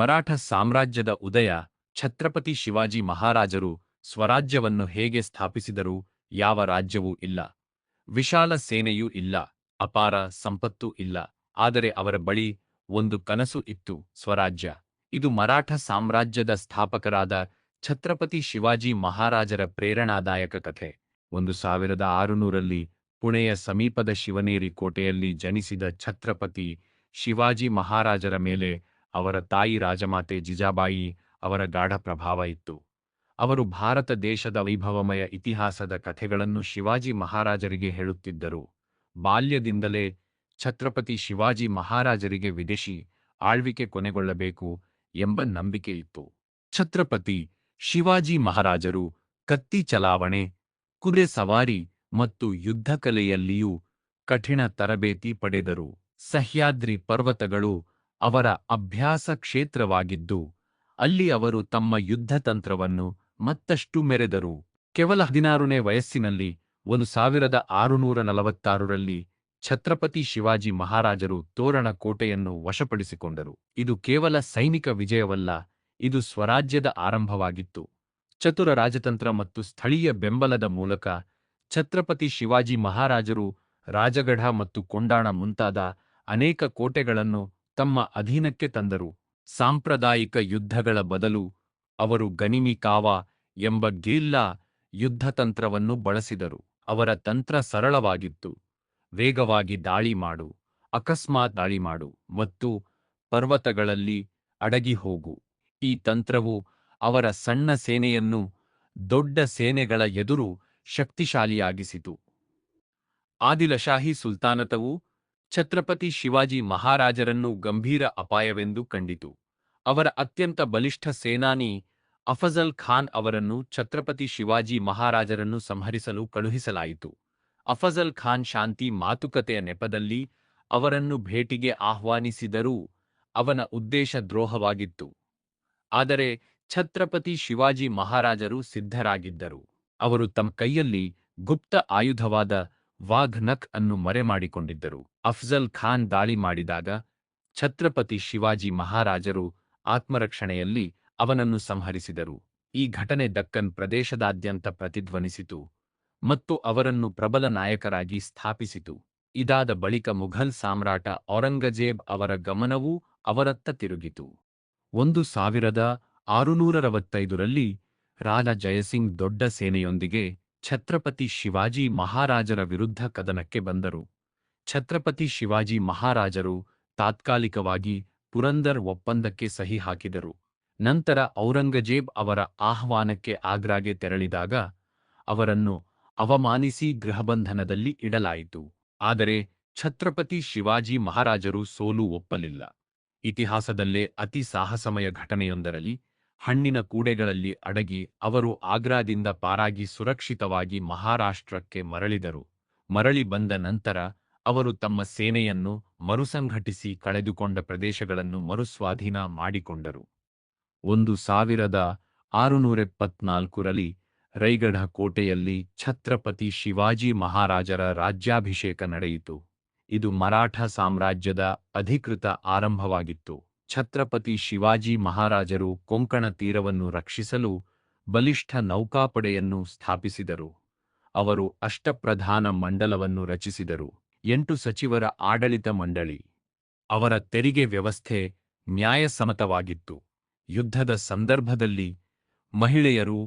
ಮರಾಠ ಸಾಮ್ರಾಜ್ಯದ ಉದಯ. ಛತ್ರಪತಿ ಶಿವಾಜಿ ಮಹಾರಾಜರು ಸ್ವರಾಜ್ಯವನ್ನು ಹೇಗೆ ಸ್ಥಾಪಿಸಿದರು? ಯಾವ ರಾಜ್ಯವೂ ಇಲ್ಲ, ವಿಶಾಲ ಸೇನೆಯೂ ಇಲ್ಲ, ಅಪಾರ ಸಂಪತ್ತೂ ಇಲ್ಲ. ಆದರೆ ಅವರ ಬಳಿ ಒಂದು ಕನಸು ಇತ್ತು, ಸ್ವರಾಜ್ಯ. ಇದು ಮರಾಠ ಸಾಮ್ರಾಜ್ಯದ ಸ್ಥಾಪಕರಾದ ಛತ್ರಪತಿ ಶಿವಾಜಿ ಮಹಾರಾಜರ ಪ್ರೇರಣಾದಾಯಕ ಕಥೆ. 1600ರಲ್ಲಿ ಪುಣೆಯ ಸಮೀಪದ ಶಿವನೇರಿ ಕೋಟೆಯಲ್ಲಿ ಜನಿಸಿದ ಛತ್ರಪತಿ ಶಿವಾಜಿ ಮಹಾರಾಜರ ಮೇಲೆ ಅವರ ತಾಯಿ ರಾಜಮಾತೆ ಜಿಜಾಬಾಯಿ ಅವರ ಗಾಢ ಪ್ರಭಾವ ಇತ್ತು. ಅವರು ಭಾರತ ದೇಶದ ವೈಭವಮಯ ಇತಿಹಾಸದ ಕಥೆಗಳನ್ನು ಶಿವಾಜಿ ಮಹಾರಾಜರಿಗೆ ಹೇಳುತ್ತಿದ್ದರು. ಬಾಲ್ಯದಿಂದಲೇ ಛತ್ರಪತಿ ಶಿವಾಜಿ ಮಹಾರಾಜರಿಗೆ ವಿದೇಶಿ ಆಳ್ವಿಕೆ ಕೊನೆಗೊಳ್ಳಬೇಕು ಎಂಬ ನಂಬಿಕೆ ಇತ್ತು. ಛತ್ರಪತಿ ಶಿವಾಜಿ ಮಹಾರಾಜರು ಕತ್ತಿ ಚಲಾವಣೆ, ಕುದುರೆ ಸವಾರಿ ಮತ್ತು ಯುದ್ಧಕಲೆಯಲ್ಲಿಯೂ ಕಠಿಣ ತರಬೇತಿ ಪಡೆದರು. ಸಹ್ಯಾದ್ರಿ ಪರ್ವತಗಳು ಅವರ ಅಭ್ಯಾಸ ಕ್ಷೇತ್ರವಾಗಿದ್ದು, ಅಲ್ಲಿ ಅವರು ತಮ್ಮ ಯುದ್ಧತಂತ್ರವನ್ನು ಮತ್ತಷ್ಟು ಮೆರೆದರು. ಕೇವಲ 16ನೇ ವಯಸ್ಸಿನಲ್ಲಿ 1646ರಲ್ಲಿ ಛತ್ರಪತಿ ಶಿವಾಜಿ ಮಹಾರಾಜರು ತೋರಣ ಕೋಟೆಯನ್ನು ವಶಪಡಿಸಿಕೊಂಡರು. ಇದು ಕೇವಲ ಸೈನಿಕ ವಿಜಯವಲ್ಲ, ಇದು ಸ್ವರಾಜ್ಯದ ಆರಂಭವಾಗಿತ್ತು. ಚತುರ ರಾಜತಂತ್ರ ಮತ್ತು ಸ್ಥಳೀಯ ಬೆಂಬಲದ ಮೂಲಕ ಛತ್ರಪತಿ ಶಿವಾಜಿ ಮಹಾರಾಜರು ರಾಜಗಢ ಮತ್ತು ಕೊಂಡಾಣ ಮುಂತಾದ ಅನೇಕ ಕೋಟೆಗಳನ್ನು ತಮ್ಮ ಅಧೀನಕ್ಕೆ ತಂದರು. ಸಾಂಪ್ರದಾಯಿಕ ಯುದ್ಧಗಳ ಬದಲು ಅವರು ಗನಿಮಿ ಕಾವಾ ಎಂಬ ಗೆರಿಲ್ಲಾ ಯುದ್ಧತಂತ್ರವನ್ನು ಬಳಸಿದರು. ಅವರ ತಂತ್ರ ಸರಳವಾಗಿತ್ತು: ವೇಗವಾಗಿ ದಾಳಿ ಮಾಡು, ಅಕಸ್ಮಾತ್ ದಾಳಿ ಮಾಡು ಮತ್ತು ಪರ್ವತಗಳಲ್ಲಿ ಅಡಗಿ ಹೋಗು. ಈ ತಂತ್ರವು ಅವರ ಸಣ್ಣ ಸೇನೆಯನ್ನು ದೊಡ್ಡ ಸೇನೆಗಳ ಎದುರು ಶಕ್ತಿಶಾಲಿಯಾಗಿಸಿತು. ಆದಿಲಶಾಹಿ ಸುಲ್ತಾನತವು ಛತ್ರಪತಿ ಶಿವಾಜಿ ಮಹಾರಾಜರನ್ನು ಗಂಭೀರ ಅಪಾಯವೆಂದು ಕಂಡಿತು. ಅವರ ಅತ್ಯಂತ ಬಲಿಷ್ಠ ಸೇನಾನಿ ಅಫಜಲ್ ಖಾನ್ ಅವರನ್ನು ಛತ್ರಪತಿ ಶಿವಾಜಿ ಮಹಾರಾಜರನ್ನು ಸಂಹರಿಸಲು ಕಳುಹಿಸಲಾಯಿತು. ಅಫಜಲ್ ಖಾನ್ ಶಾಂತಿ ಮಾತುಕತೆಯ ನೆಪದಲ್ಲಿ ಅವರನ್ನು ಭೇಟಿಗೆ ಆಹ್ವಾನಿಸಿದರೂ ಅವನ ಉದ್ದೇಶ ದ್ರೋಹವಾಗಿತ್ತು. ಆದರೆ ಛತ್ರಪತಿ ಶಿವಾಜಿ ಮಹಾರಾಜರು ಸಿದ್ಧರಾಗಿದ್ದರು. ಅವರು ತಮ್ಮ ಕೈಯಲ್ಲಿ ಗುಪ್ತ ಆಯುಧವಾದ ವಾಘ್ ನಖ್ ಅನ್ನು ಮರೆಮಾಡಿಕೊಂಡಿದ್ದರು. ಅಫಜಲ್ ಖಾನ್ ದಾಳಿ ಮಾಡಿದಾಗ ಛತ್ರಪತಿ ಶಿವಾಜಿ ಮಹಾರಾಜರು ಆತ್ಮರಕ್ಷಣೆಯಲ್ಲಿ ಅವನನ್ನು ಸಂಹರಿಸಿದರು. ಈ ಘಟನೆ ದಕ್ಕನ್ ಪ್ರದೇಶದಾದ್ಯಂತ ಪ್ರತಿಧ್ವನಿಸಿತು ಮತ್ತು ಅವರನ್ನು ಪ್ರಬಲ ನಾಯಕರಾಗಿ ಸ್ಥಾಪಿಸಿತು. ಇದಾದ ಬಳಿಕ ಮುಘಲ್ ಸಾಮ್ರಾಟ ಔರಂಗಜೇಬ್ ಅವರ ಗಮನವೂ ಅವರತ್ತ ತಿರುಗಿತು. 1665ರಲ್ಲಿ ರಾಜ ಜಯಸಿಂಗ್ ದೊಡ್ಡ ಸೇನೆಯೊಂದಿಗೆ ಛತ್ರಪತಿ ಶಿವಾಜಿ ಮಹಾರಾಜರ ವಿರುದ್ಧ ಕದನಕ್ಕೆ ಬಂದರು. ಛತ್ರಪತಿ ಶಿವಾಜಿ ಮಹಾರಾಜರು ತಾತ್ಕಾಲಿಕವಾಗಿ ಪುರಂದರ್ ಒಪ್ಪಂದಕ್ಕೆ ಸಹಿ ಹಾಕಿದರು. ನಂತರ ಔರಂಗಜೇಬ್ ಅವರ ಆಹ್ವಾನಕ್ಕೆ ಆಗ್ರಾಗೆ ತೆರಳಿದಾಗ ಅವರನ್ನು ಅವಮಾನಿಸಿ ಗೃಹಬಂಧನದಲ್ಲಿ ಇಡಲಾಯಿತು. ಆದರೆ ಛತ್ರಪತಿ ಶಿವಾಜಿ ಮಹಾರಾಜರು ಸೋಲು ಒಪ್ಪಲಿಲ್ಲ. ಇತಿಹಾಸದಲ್ಲೇ ಅತಿ ಸಾಹಸಮಯ ಘಟನೆಯೊಂದರಲ್ಲಿ ಹಣ್ಣಿನ ಕೂಡೆಗಳಲ್ಲಿ ಅಡಗಿ ಅವರು ಆಗ್ರಾದಿಂದ ಪಾರಾಗಿ ಸುರಕ್ಷಿತವಾಗಿ ಮಹಾರಾಷ್ಟ್ರಕ್ಕೆ ಮರಳಿದರು. ಮರಳಿ ಬಂದ ನಂತರ ಅವರು ತಮ್ಮ ಸೇನೆಯನ್ನು ಮರುಸಂಘಟಿಸಿ ಕಳೆದುಕೊಂಡ ಪ್ರದೇಶಗಳನ್ನು ಮರುಸ್ವಾಧೀನ ಮಾಡಿಕೊಂಡರು. 1674ರಲ್ಲಿ ರೈಗಢ ಕೋಟೆಯಲ್ಲಿ ಛತ್ರಪತಿ ಶಿವಾಜಿ ಮಹಾರಾಜರ ರಾಜ್ಯಾಭಿಷೇಕ ನಡೆಯಿತು. ಇದು ಮರಾಠ ಸಾಮ್ರಾಜ್ಯದ ಅಧಿಕೃತ ಆರಂಭವಾಗಿತ್ತು. ಛತ್ರಪತಿ ಶಿವಾಜಿ ಮಹಾರಾಜರು ಕೊಂಕಣ ತೀರವನ್ನು ರಕ್ಷಿಸಲು ಬಲಿಷ್ಠ ನೌಕಾಪಡೆಯನ್ನು ಸ್ಥಾಪಿಸಿದರು. ಅವರು ಅಷ್ಟಪ್ರಧಾನ ಮಂಡಲವನ್ನು ರಚಿಸಿದರು. 8 ಸಚಿವರ ಆಡಳಿತ ಮಂಡಳಿ. ಅವರ ತೆರಿಗೆ ವ್ಯವಸ್ಥೆ ನ್ಯಾಯಸಮ್ಮತವಾಗಿತ್ತು. ಯುದ್ಧದ ಸಂದರ್ಭದಲ್ಲಿ ಮಹಿಳೆಯರು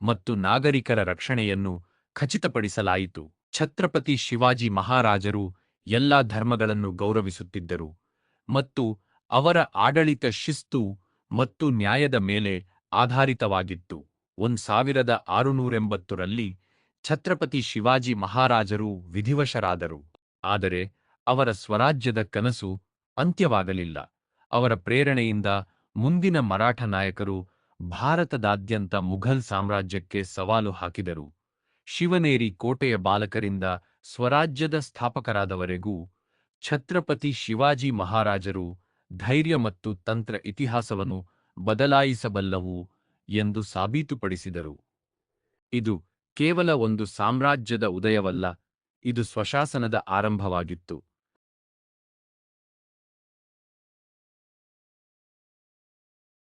ಮತ್ತು ನಾಗರಿಕರ ರಕ್ಷಣೆಯನ್ನು ಖಚಿತಪಡಿಸಲಾಯಿತು. ಛತ್ರಪತಿ ಶಿವಾಜಿ ಮಹಾರಾಜರು ಎಲ್ಲಾ ಧರ್ಮಗಳನ್ನು ಗೌರವಿಸುತ್ತಿದ್ದರು ಮತ್ತು ಅವರ ಆಡಳಿತ ಶಿಸ್ತು ಮತ್ತು ನ್ಯಾಯದ ಮೇಲೆ ಆಧಾರಿತವಾಗಿತ್ತು. 1680ರಲ್ಲಿ ಛತ್ರಪತಿ ಶಿವಾಜಿ ಮಹಾರಾಜರು ವಿಧಿವಶರಾದರು. ಆದರೆ ಅವರ ಸ್ವರಾಜ್ಯದ ಕನಸು ಅಂತ್ಯವಾಗಲಿಲ್ಲ. ಅವರ ಪ್ರೇರಣೆಯಿಂದ ಮುಂದಿನ ಮರಾಠ ನಾಯಕರು ಭಾರತದಾದ್ಯಂತ ಮುಘಲ್ ಸಾಮ್ರಾಜ್ಯಕ್ಕೆ ಸವಾಲು ಹಾಕಿದರು. ಶಿವನೇರಿ ಕೋಟೆಯ ಬಾಲಕರಿಂದ ಸ್ವರಾಜ್ಯದ ಸ್ಥಾಪಕರಾದವರೆಗೂ ಛತ್ರಪತಿ ಶಿವಾಜಿ ಮಹಾರಾಜರು ಧೈರ್ಯ ಮತ್ತು ತಂತ್ರ ಇತಿಹಾಸವನ್ನು ಬದಲಾಯಿಸಬಲ್ಲವು ಎಂದು ಸಾಬೀತುಪಡಿಸಿದರು. ಇದು ಕೇವಲ ಒಂದು ಸಾಮ್ರಾಜ್ಯದ ಉದಯವಲ್ಲ, ಇದು ಸ್ವಶಾಸನದ ಆರಂಭವಾಗಿತ್ತು.